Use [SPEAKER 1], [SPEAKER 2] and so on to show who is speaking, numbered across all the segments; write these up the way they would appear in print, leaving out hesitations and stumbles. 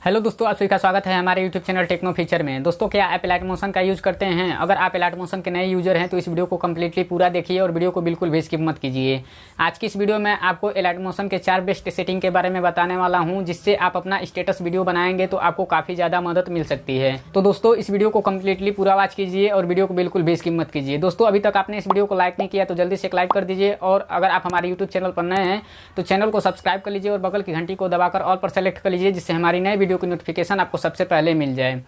[SPEAKER 1] Hello दोस्तों, आप सभी का स्वागत है हमारे यूट्यूब चैनल टेक्नो फीचर में। दोस्तों, क्या आप एलाइट मोशन का यूज़ करते हैं? अगर आप एलाइट मोशन के नए यूजर हैं तो इस वीडियो को कम्प्लीटली पूरा देखिए और वीडियो को बिल्कुल भी स्किप मत कीजिए। आज की इस वीडियो में आपको एलाइट मोशन के 4 बेस्ट सेटिंग के बारे में बताने वाला हूं, जिससे आप अपना स्टेटस वीडियो बनाएंगे तो आपको काफ़ी ज़्यादा मदद मिल सकती है। तो दोस्तों, इस वीडियो को कम्प्लीटली पूरा वॉच कीजिए और वीडियो को बिल्कुल भी स्किप मत कीजिए। दोस्तों, अभी तक आपने इस वीडियो को लाइक नहीं किया तो जल्दी से एक लाइक कर दीजिए, और अगर आप हमारे यूट्यूब चैनल पर नए हैं तो चैनल को सब्सक्राइब कर लीजिए और बगल की घंटी को दबाकर ऑल पर सेलेक्ट कर लीजिए, जिससे हमारी नए वीडियो की नोटिफिकेशन आपको सबसे पहले मिल जाए।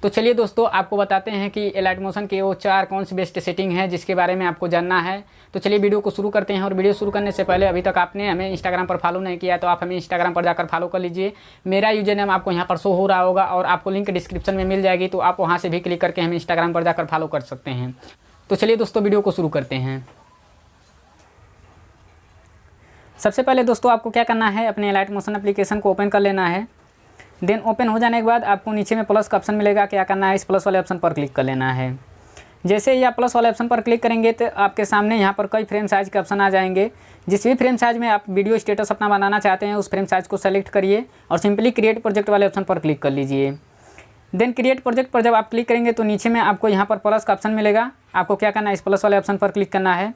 [SPEAKER 1] तो चलिए दोस्तों, आपको बताते हैं कि एलाइट मोशन के वो 4 कौन सी बेस्ट सेटिंग है जिसके बारे में आपको जानना है। तो चलिए वीडियो को शुरू करते हैं। और वीडियो शुरू करने से पहले अभी तक आपने हमें इंस्टाग्राम पर फॉलो नहीं किया तो आप हमें इंस्टाग्राम पर जाकर फॉलो कर लीजिए। मेरा यूजर नेम आपको यहाँ पर शो हो रहा होगा और आपको लिंक डिस्क्रिप्शन में मिल जाएगी, तो आप वहाँ से भी क्लिक करके हमें इंस्टाग्राम पर जाकर फॉलो कर सकते हैं। तो चलिए दोस्तों, वीडियो को शुरू करते हैं। सबसे पहले दोस्तों, आपको क्या करना है, अपने एलाइट मोशन एप्लीकेशन को ओपन कर लेना है। देन ओपन हो जाने के बाद आपको नीचे में प्लस का ऑप्शन मिलेगा। क्या करना है, इस प्लस वाले ऑप्शन पर क्लिक कर लेना है। जैसे ही आप प्लस वाले ऑप्शन पर क्लिक करेंगे तो आपके सामने यहाँ पर कई फ्रेम साइज़ के ऑप्शन आ जाएंगे। जिस भी फ्रेम साइज़ में आप वीडियो स्टेटस अपना बनाना चाहते हैं उस फ्रेम साइज़ को सेलेक्ट करिए और सिंपली क्रिएट प्रोजेक्ट वाले ऑप्शन पर क्लिक कर लीजिए। देन क्रिएट प्रोजेक्ट पर जब आप क्लिक करेंगे तो नीचे में आपको यहाँ पर प्लस का ऑप्शन मिलेगा। आपको क्या करना है, इस प्लस वाले ऑप्शन पर क्लिक करना है।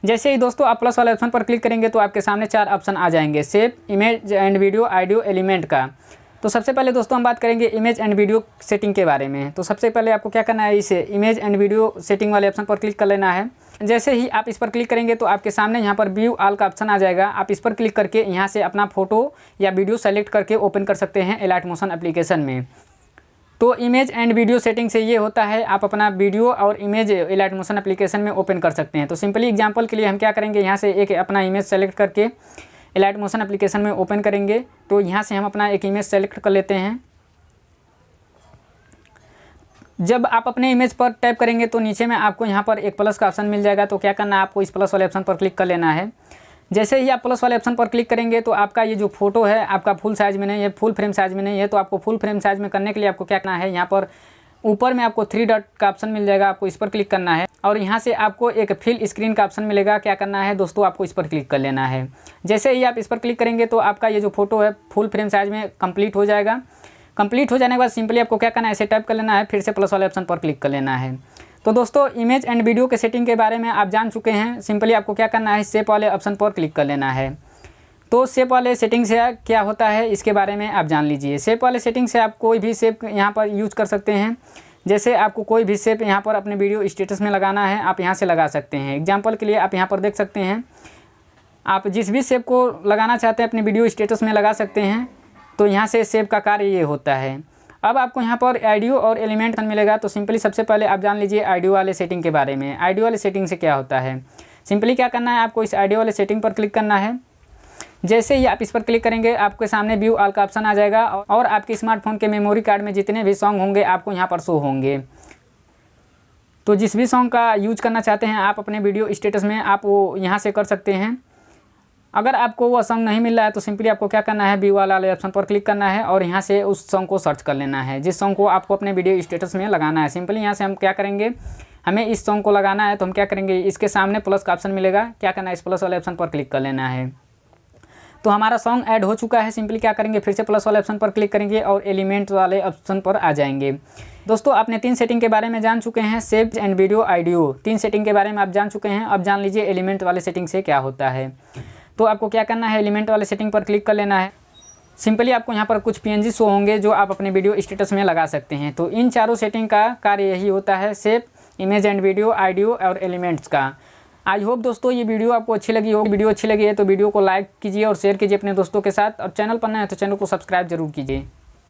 [SPEAKER 1] जैसे ही दोस्तों आप प्लस वाले ऑप्शन पर क्लिक करेंगे तो आपके सामने 4 ऑप्शन आ जाएंगे, save, image and video, audio, element का। तो सबसे पहले दोस्तों हम बात करेंगे इमेज एंड वीडियो सेटिंग के बारे में। तो सबसे पहले आपको क्या करना है, इसे इमेज एंड वीडियो सेटिंग वाले ऑप्शन पर क्लिक कर लेना है। जैसे ही आप इस पर क्लिक करेंगे तो आपके सामने यहाँ पर व्यू ऑल का ऑप्शन आ जाएगा। आप इस पर क्लिक करके यहाँ से अपना फोटो या वीडियो सेलेक्ट करके ओपन कर सकते हैं एलाइट मोशन एप्लीकेशन में। तो इमेज एंड वीडियो सेटिंग से ये होता है, आप अपना वीडियो और इमेज एलाइट मोशन एप्लीकेशन में ओपन कर सकते हैं। तो सिंपली एग्जांपल के लिए हम क्या करेंगे, यहाँ से एक अपना इमेज सेलेक्ट करके एलाइट मोशन एप्लीकेशन में ओपन करेंगे। तो यहाँ से हम अपना एक इमेज सेलेक्ट कर लेते हैं। जब आप अपने इमेज पर टैप करेंगे तो नीचे में आपको यहाँ पर एक प्लस का ऑप्शन मिल जाएगा। तो क्या करना है, आपको इस प्लस वाले ऑप्शन पर क्लिक कर लेना है। जैसे ही आप प्लस वाले ऑप्शन पर क्लिक करेंगे तो आपका ये जो फोटो है आपका फुल साइज़ में नहीं है, फुल फ्रेम साइज़ में नहीं है। तो आपको फुल फ्रेम साइज़ में करने के लिए आपको क्या करना है, यहाँ पर ऊपर में आपको 3 डॉट का ऑप्शन मिल जाएगा, आपको इस पर क्लिक करना है और यहाँ से आपको एक फिल स्क्रीन का ऑप्शन मिलेगा। क्या करना है दोस्तों, आपको इस पर क्लिक कर लेना है। जैसे ही आप इस पर क्लिक करेंगे तो आपका ये जो फोटो है फुल फ्रेम साइज़ में कंप्लीट हो जाएगा। कंप्लीट हो जाने के बाद सिंपली आपको क्या करना है, ऐसे टैप कर लेना है, फिर से प्लस वाले ऑप्शन पर क्लिक कर लेना है। तो दोस्तों, इमेज एंड वीडियो के सेटिंग के बारे में आप जान चुके हैं। सिंपली आपको क्या करना है, शेप वाले ऑप्शन पर क्लिक कर लेना है। तो शेप वाले सेटिंग से क्या होता है इसके बारे में आप जान लीजिए। शेप वाले सेटिंग से आप कोई भी शेप यहाँ पर यूज़ कर सकते हैं। जैसे आपको कोई भी शेप यहाँ पर अपने वीडियो स्टेटस में लगाना है, आप यहाँ से लगा सकते हैं। एग्जाम्पल के लिए आप यहाँ पर देख सकते हैं, आप जिस भी शेप को लगाना चाहते हैं अपने वीडियो स्टेटस में लगा सकते हैं। तो यहाँ से शेप का कार्य ये होता है। अब आपको यहाँ पर ऑडियो और एलिमेंट मिलेगा। तो सिंपली सबसे पहले आप जान लीजिए ऑडियो वाले सेटिंग के बारे में। ऑडियो वाले सेटिंग से क्या होता है, सिंपली क्या करना है, आपको इस ऑडियो वाले सेटिंग पर क्लिक करना है। जैसे ही आप इस पर क्लिक करेंगे आपके सामने व्यू ऑल का ऑप्शन आ जाएगा और आपके स्मार्टफोन के मेमोरी कार्ड में जितने भी सॉन्ग होंगे आपको यहाँ पर शो होंगे। तो जिस भी सॉन्ग का यूज करना चाहते हैं आप अपने वीडियो स्टेटस में, आप वो यहाँ से कर सकते हैं। अगर आपको वो सॉन्ग नहीं मिल रहा है तो सिंपली आपको क्या करना है, व्यू वाले ऑप्शन पर क्लिक करना है और यहाँ से उस सॉन्ग को सर्च कर लेना है जिस सॉन्ग को आपको अपने वीडियो स्टेटस में लगाना है। सिंपली यहाँ से हम क्या करेंगे, हमें इस सॉन्ग को लगाना है तो हम क्या करेंगे, इसके सामने प्लस का ऑप्शन मिलेगा। क्या करना है, इस प्लस वाले ऑप्शन पर क्लिक कर लेना है। तो हमारा सॉन्ग ऐड हो चुका है। सिंपली क्या करेंगे, फिर से प्लस वाले ऑप्शन पर क्लिक करेंगे और एलिमेंट वाले ऑप्शन पर आ जाएंगे। दोस्तों, आपने 3 सेटिंग के बारे में जान चुके हैं, save and video, audio. 3 setting के बारे में आप जान चुके हैं। अब जान लीजिए एलिमेंट वाले सेटिंग से क्या होता है। तो आपको क्या करना है, एलिमेंट वाले सेटिंग पर क्लिक कर लेना है। सिंपली आपको यहाँ पर कुछ PNG शो होंगे जो आप अपने वीडियो स्टेटस में लगा सकते हैं। तो इन चारों सेटिंग का कार्य यही होता है, save, image and video, audio और एलिमेंट्स का। आई होप दोस्तों ये वीडियो आपको अच्छी लगी हो। वीडियो अच्छी लगी है तो वीडियो को लाइक कीजिए और शेयर कीजिए अपने दोस्तों के साथ, और चैनल पर नए हैं तो चैनल को सब्सक्राइब जरूर कीजिए।